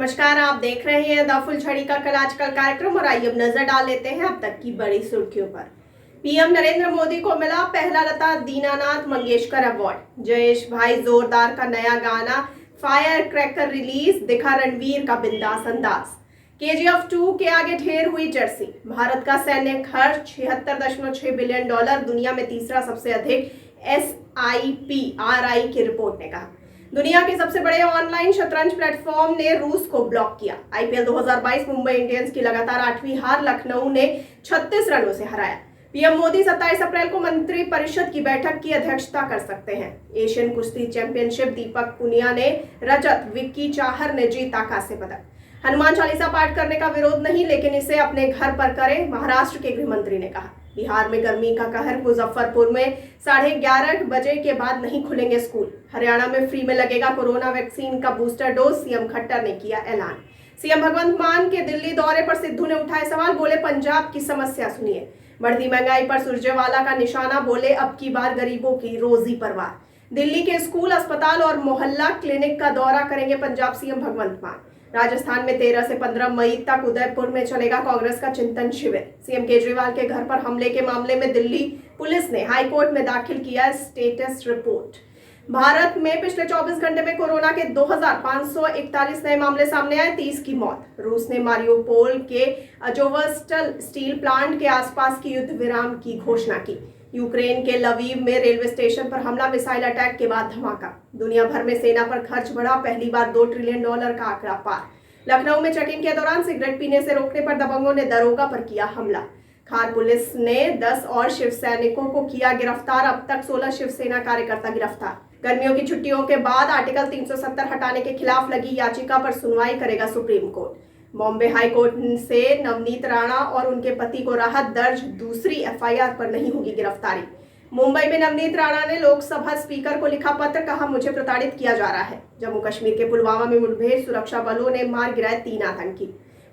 नमस्कार, आप देख रहे हैं द फुलझड़ी का कल आजकल कार्यक्रम और आइए अब नजर डाल लेते हैं अब तक की बड़ी सुर्खियों पर। पीएम नरेंद्र मोदी को मिला पहला लता दीनानाथ मंगेशकर अवार्ड। जयेश भाई जोरदार का नया गाना फायर क्रैकर रिलीज, दिखा रणवीर का बिंदास अंदाज। KGF 2 के आगे ढेर हुई जर्सी। भारत का सैन्य खर्च $76.6 बिलियन, दुनिया में तीसरा सबसे अधिक, SIPRI की रिपोर्ट ने कहा। दुनिया के सबसे बड़े ऑनलाइन शतरंज प्लेटफॉर्म ने रूस को ब्लॉक किया। IPL 2022 मुंबई इंडियंस की लगातार 8वीं हार, लखनऊ ने 36 रनों से हराया। पीएम मोदी 27 अप्रैल को मंत्री परिषद की बैठक की अध्यक्षता कर सकते हैं। एशियन कुश्ती चैंपियनशिप, दीपक पुनिया ने रजत, विक्की चाहर ने जीता कांस्य पदक। हनुमान चालीसा पाठ करने का विरोध नहीं, लेकिन इसे अपने घर पर करें, महाराष्ट्र के गृह मंत्री ने कहा। बिहार में गर्मी का कहर, मुजफ्फरपुर में 11:30 बजे के बाद नहीं खुलेंगे स्कूल। हरियाणा में फ्री में लगेगा कोरोना वैक्सीन का बूस्टर डोज, सीएम खट्टर ने किया ऐलान। सीएम भगवंत मान के दिल्ली दौरे पर सिद्धू ने उठाए सवाल, बोले पंजाब की समस्या सुनिए। बढ़ती महंगाई पर सुरजेवाला का निशाना, बोले अब की बार गरीबों की रोजी परवार। दिल्ली के स्कूल, अस्पताल और मोहल्ला क्लिनिक का दौरा करेंगे पंजाब सीएम भगवंत मान। राजस्थान में 13 से 15 मई तक उदयपुर में चलेगा कांग्रेस का चिंतन शिविर। सीएम केजरीवाल के घर पर हमले के मामले में दिल्ली पुलिस ने हाईकोर्ट में दाखिल किया स्टेटस रिपोर्ट। भारत में पिछले 24 घंटे में कोरोना के 2541 नए मामले सामने आए, 30 की मौत। रूस ने मारियोपोल के अजोवस्टल स्टील प्लांट के आसपास की युद्ध विराम की घोषणा की। यूक्रेन के लवीव में रेलवे स्टेशन पर हमला, मिसाइल अटैक के बाद धमाका। दुनिया भर में सेना पर खर्च बढ़ा, पहली बार $2 ट्रिलियन का आंकड़ा पार। लखनऊ में चेकिंग के दौरान सिगरेट पीने से रोकने पर दबंगों ने दरोगा पर किया हमला। खार पुलिस ने 10 और शिव सैनिकों को किया गिरफ्तार, अब तक 16 शिवसेना कार्यकर्ता गिरफ्तार। गर्मियों की छुट्टियों के बाद आर्टिकल 370 हटाने के खिलाफ लगी याचिका पर सुनवाई करेगा supreme court. Bombay high court से नवनीत राणा और उनके पति को राहत, दर्ज दूसरी FIR पर नहीं होगी गिरफ्तारी। मुंबई में नवनीत राणा ने लोकसभा स्पीकर को लिखा पत्र, कहा मुझे प्रताड़ित किया जा रहा है। जम्मू कश्मीर के पुलवामा में मुठभेड़, सुरक्षा बलों ने मार गिराए 3 आतंकी।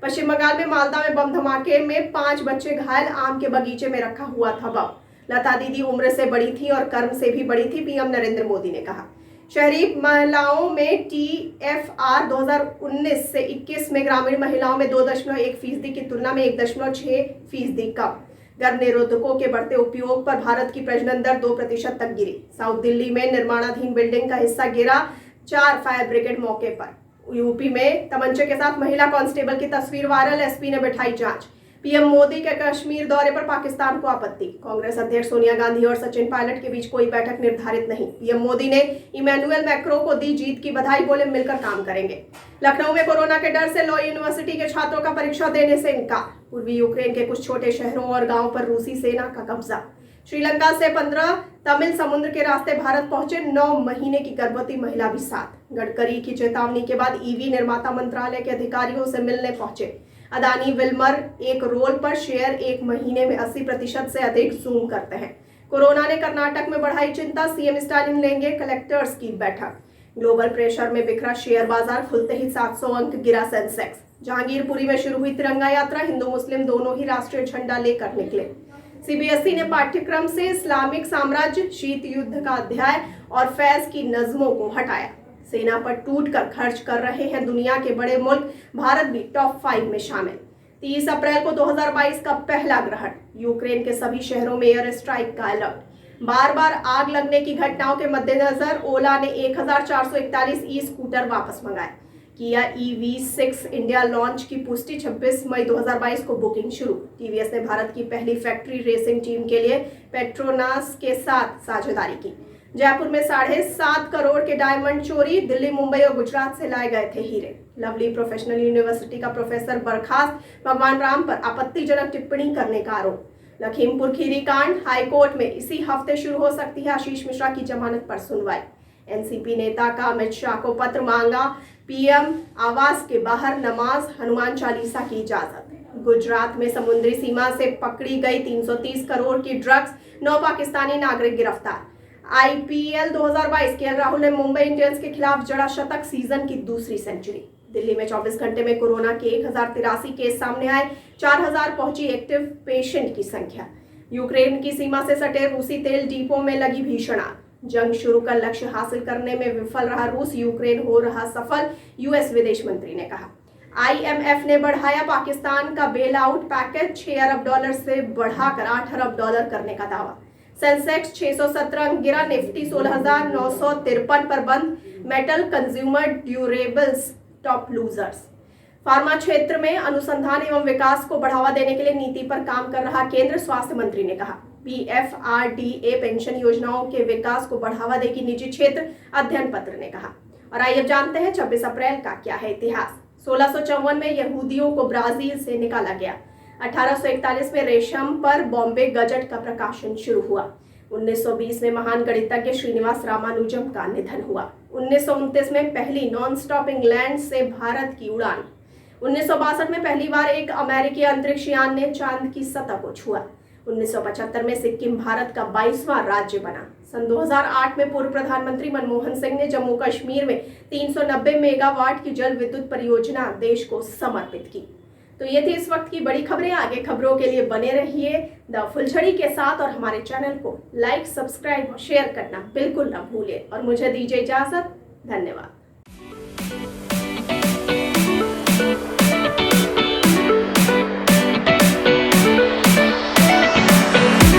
पश्चिम बंगाल में मालदा में बम धमाके में 5 बच्चे घायल, आम के बगीचे में रखा हुआ था बम। लता दीदी उम्र से बड़ी थी और कर्म से भी बड़ी थी, पीएम नरेंद्र मोदी ने कहा। शहरी महिलाओं में TFR 2019 से 21 में ग्रामीण महिलाओं में 2.1% की तुलना में 1.6% कम। गर्भ निरोधकों के बढ़ते उपयोग पर भारत की प्रजनन दर 2% तक गिरी। साउथ दिल्ली में निर्माणाधीन बिल्डिंग का हिस्सा गिरा, 4 फायर ब्रिगेड मौके पर। यूपी में तमंचे के साथ महिला कांस्टेबल की तस्वीर वायरल, SP ने बिठाई जांच। पीएम मोदी के कश्मीर दौरे पर पाकिस्तान को आपत्ति। कांग्रेस अध्यक्ष सोनिया गांधी और सचिन पायलट के बीच कोई बैठक निर्धारित नहीं। पीएम मोदी ने इमैनुअल मैक्रों को दी जीत की बधाई, बोले मिलकर काम करेंगे। लखनऊ में कोरोना के डर से लॉ यूनिवर्सिटी के छात्रों का परीक्षा देने से इनकार। पूर्वी यूक्रेन के कुछ छोटे शहरों और गाँव पर रूसी सेना का कब्जा। श्रीलंका से 15 तमिल समुद्र के रास्ते भारत पहुंचे 9 महीने की गर्भवती महिला भी साथ। गडकरी की चेतावनी के बाद EV निर्माता मंत्रालय के अधिकारियों से मिलने पहुंचे। अदानी विल्मर एक रोल पर शेयर 1 महीने में 80% से अधिक जूम करते हैं। कोरोना ने कर्नाटक में बढ़ाई चिंता, सीएम स्टालिन लेंगे कलेक्टर्स की बैठक। ग्लोबल प्रेशर में बिखरा शेयर बाजार, खुलते ही 700 अंक गिरा सेंसेक्स। जहांगीरपुरी में शुरू हुई तिरंगा यात्रा, हिंदू मुस्लिम दोनों ही राष्ट्रीय झंडा लेकर निकले। CBSE ने पाठ्यक्रम से इस्लामिक साम्राज्य, शीत युद्ध का अध्याय और फैज की नज्मों को हटाया। सेना पर टूट कर खर्च कर रहे हैं दुनिया के बड़े मुल्क, भारत भी टॉप 5 में शामिल। 30 अप्रैल को 2022 का पहला ग्रहण, यूक्रेन के सभी शहरों में एयर स्ट्राइक का अलर्ट। बार बार आग लगने की घटनाओं के मद्देनजर ओला ने 1441 ई-स्कूटर वापस मंगाए। किया EV6 इंडिया लॉन्च की पुष्टि, 26 मई 2022 को बुकिंग शुरू। TVS ने भारत की पहली फैक्ट्री रेसिंग टीम के लिए पेट्रोनास के साथ साझेदारी की। जयपुर में 7.5 करोड़ के डायमंड चोरी, दिल्ली, मुंबई और गुजरात से लाए गए थे हीरे। लवली प्रोफेशनल यूनिवर्सिटी का प्रोफेसर बर्खास्त, भगवान राम पर आपत्तिजनक टिप्पणी करने का आरोप। लखीमपुर खीरी कांड, हाईकोर्ट में इसी हफ्ते शुरू हो सकती है आशीष मिश्रा की जमानत पर सुनवाई। NCP नेता का अमित शाह को पत्र, मांगा PM आवास के बाहर नमाज, हनुमान चालीसा की इजाजत। गुजरात में समुद्री सीमा से पकड़ी गई 330 करोड़ की ड्रग्स, 9 पाकिस्तानी नागरिक गिरफ्तार। IPL 2022, KL राहुल ने मुंबई इंडियंस के खिलाफ जड़ा शतक, सीजन की दूसरी सेंचुरी। दिल्ली में 24 घंटे में कोरोना के 1083 केस सामने आए, 4000 पहुंची एक्टिव पेशेंट की संख्या। यूक्रेन की सीमा से सटे रूसी तेल डिपो में लगी भीषण आग। जंग शुरू कर लक्ष्य हासिल करने में विफल रहा रूस, यूक्रेन हो रहा सफल, US विदेश मंत्री ने कहा। IMF ने बढ़ाया पाकिस्तान का बेल आउट पैकेज, $6 अरब से बढ़ाकर $8 अरब करने का दावा। सेंसेक्स 617 अंक गिरा, निफ्टी 16,953 पर बंद। Metal, consumer durables top losers. Pharma क्षेत्र में अनुसंधान एवं विकास को बढ़ावा देने के लिए नीति पर काम कर रहा केंद्र, स्वास्थ्य मंत्री ने कहा। PFRDA पेंशन योजनाओं के विकास को बढ़ावा देगी निजी क्षेत्र, अध्ययन पत्र ने कहा। और आइए अब जानते हैं 26 अप्रैल का क्या है इतिहास। 1654 में यहूदियों को ब्राजील से निकाला गया। 1841 में रेशम पर बॉम्बे गजट का प्रकाशन शुरू हुआ। 1920 में महान गणितज्ञ श्रीनिवास रामानुजम का निधन हुआ। 1929 में पहली नॉन स्टॉप इंग्लैंड से भारत की उड़ान। 1962 में पहली बार एक अमेरिकी अंतरिक्ष यान ने चांद की सतह को छुआ। 1975 में सिक्किम भारत का 22वां राज्य बना। सन 2008 में पूर्व प्रधानमंत्री मनमोहन सिंह ने जम्मू कश्मीर में 390 मेगावाट की जल विद्युत परियोजना देश को समर्पित की। तो ये थी इस वक्त की बड़ी खबरें। आगे खबरों के लिए बने रहिए द फुलझड़ी के साथ और हमारे चैनल को लाइक, सब्सक्राइब और शेयर करना बिल्कुल ना भूलिए। और मुझे दीजिए इजाजत। धन्यवाद।